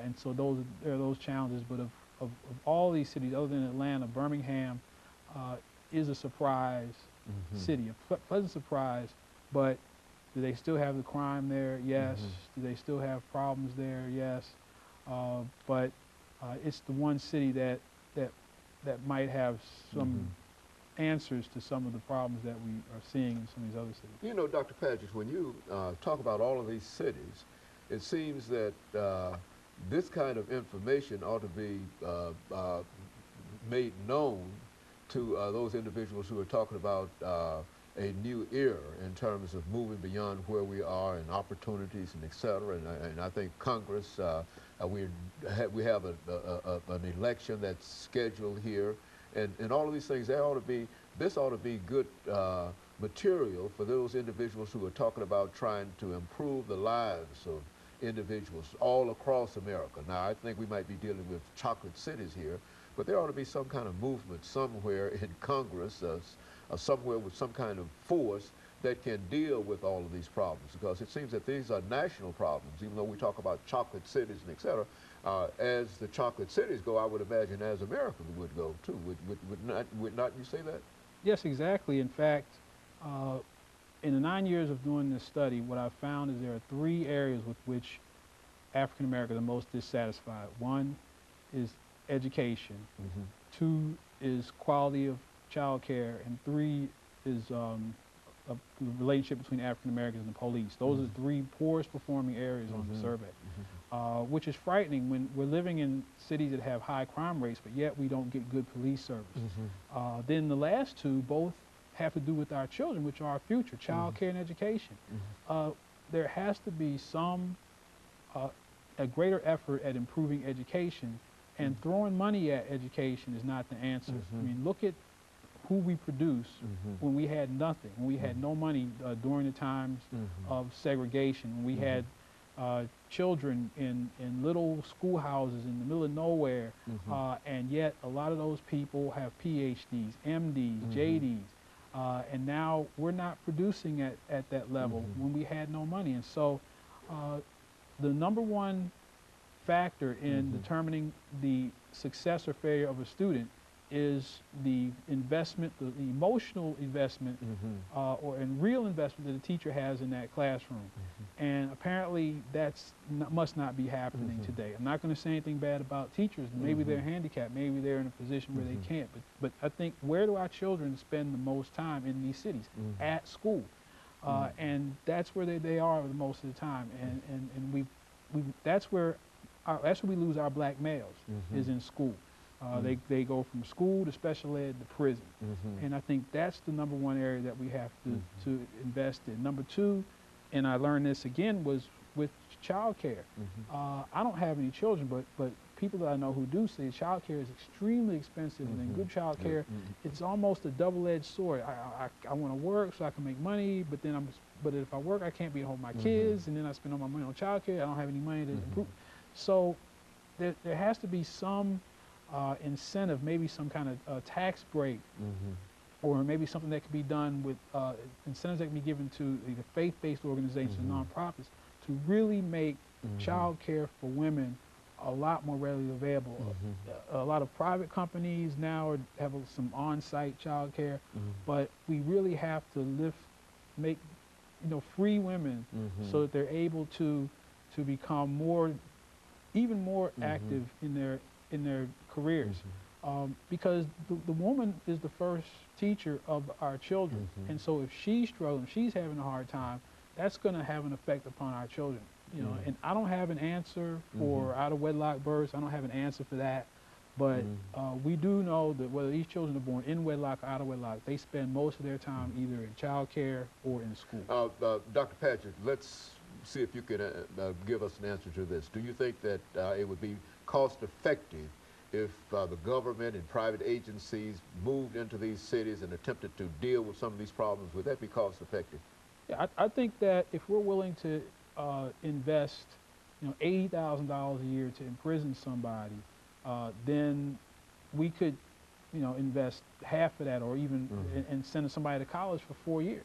and so there are those challenges. But of all these cities, other than Atlanta, Birmingham is a surprise city, a pleasant surprise. But do they still have the crime there? Yes. Do they still have problems there? Yes. But it's the one city that might have some answers to some of the problems that we are seeing in some of these other cities. You know, Dr. Padgett, when you talk about all of these cities, it seems that this kind of information ought to be made known to those individuals who are talking about a new era in terms of moving beyond where we are and opportunities and et cetera. And I think Congress, we have an election that's scheduled here, and all of these things. This ought to be good material for those individuals who are talking about trying to improve the lives of individuals all across America. Now, I think we might be dealing with chocolate cities here, but there ought to be some kind of movement somewhere in Congress, somewhere with some kind of force that can deal with all of these problems, because it seems that these are national problems, even though we talk about chocolate cities and et cetera. As the chocolate cities go, I would imagine as America would go too. Would not you say that? Yes, exactly. In fact, in the 9 years of doing this study, what I've found is there are 3 areas with which African Americans are most dissatisfied. 1 is education, 2 is quality of child care, and 3 is a relationship between African Americans and the police. Those are the 3 poorest performing areas on the survey, which is frightening when we're living in cities that have high crime rates, but yet we don't get good police service. Then the last 2 both have to do with our children, which are our future, child care and education. There has to be a greater effort at improving education, and throwing money at education is not the answer. I mean, look at who we produce when we had nothing, when we had no money during the times of segregation, when we had children in little schoolhouses in the middle of nowhere, and yet a lot of those people have PhDs, MDs, JDs, and now we're not producing at that level when we had no money. And so the #1 factor in determining the success or failure of a student is the investment, the emotional investment, or real investment that the teacher has in that classroom. And apparently must not be happening today. I'm not going to say anything bad about teachers. Maybe they're handicapped, maybe they're in a position where they can't. But I think, where do our children spend the most time in these cities? At school. And that's where they are the most of the time. And that's where we lose our black males, is in school. They go from school to special ed to prison. And I think that's the #1 area that we have to invest in. #2, and I learned this again, was with child care. I don't have any children, but people that I know who do say child care is extremely expensive, and good child care, it's almost a double-edged sword. I want to work so I can make money, but if I work, I can't be home with my kids, and then I spend all my money on child care. I don't have any money to improve. So there has to be some incentive, maybe some kind of tax break, or maybe something that could be done with incentives that can be given to either faith-based organizations and nonprofits to really make child care for women a lot more readily available. A lot of private companies now have some on-site child care, but we really have to make free women so that they're able to become even more active in their careers, because the woman is the first teacher of our children, and so if she's struggling, if she's having a hard time, that's going to have an effect upon our children. And I don't have an answer for out-of-wedlock births. I don't have an answer for that, but we do know that whether these children are born in wedlock or out of wedlock, they spend most of their time either in child care or in school. Dr. Padgett, let's see if you can give us an answer to this. Do you think that it would be cost-effective if the government and private agencies moved into these cities and attempted to deal with some of these problems? Would that be cost-effective? Yeah, I think that if we're willing to invest, $80,000 a year to imprison somebody, then we could, invest half of that, or even and send somebody to college for 4 years.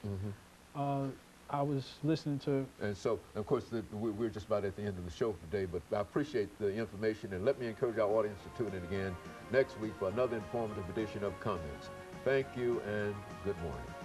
I was listening to. And so, of course, we're just about at the end of the show today, but I appreciate the information, and let me encourage our audience to tune in again next week for another informative edition of Comments. Thank you, and good morning.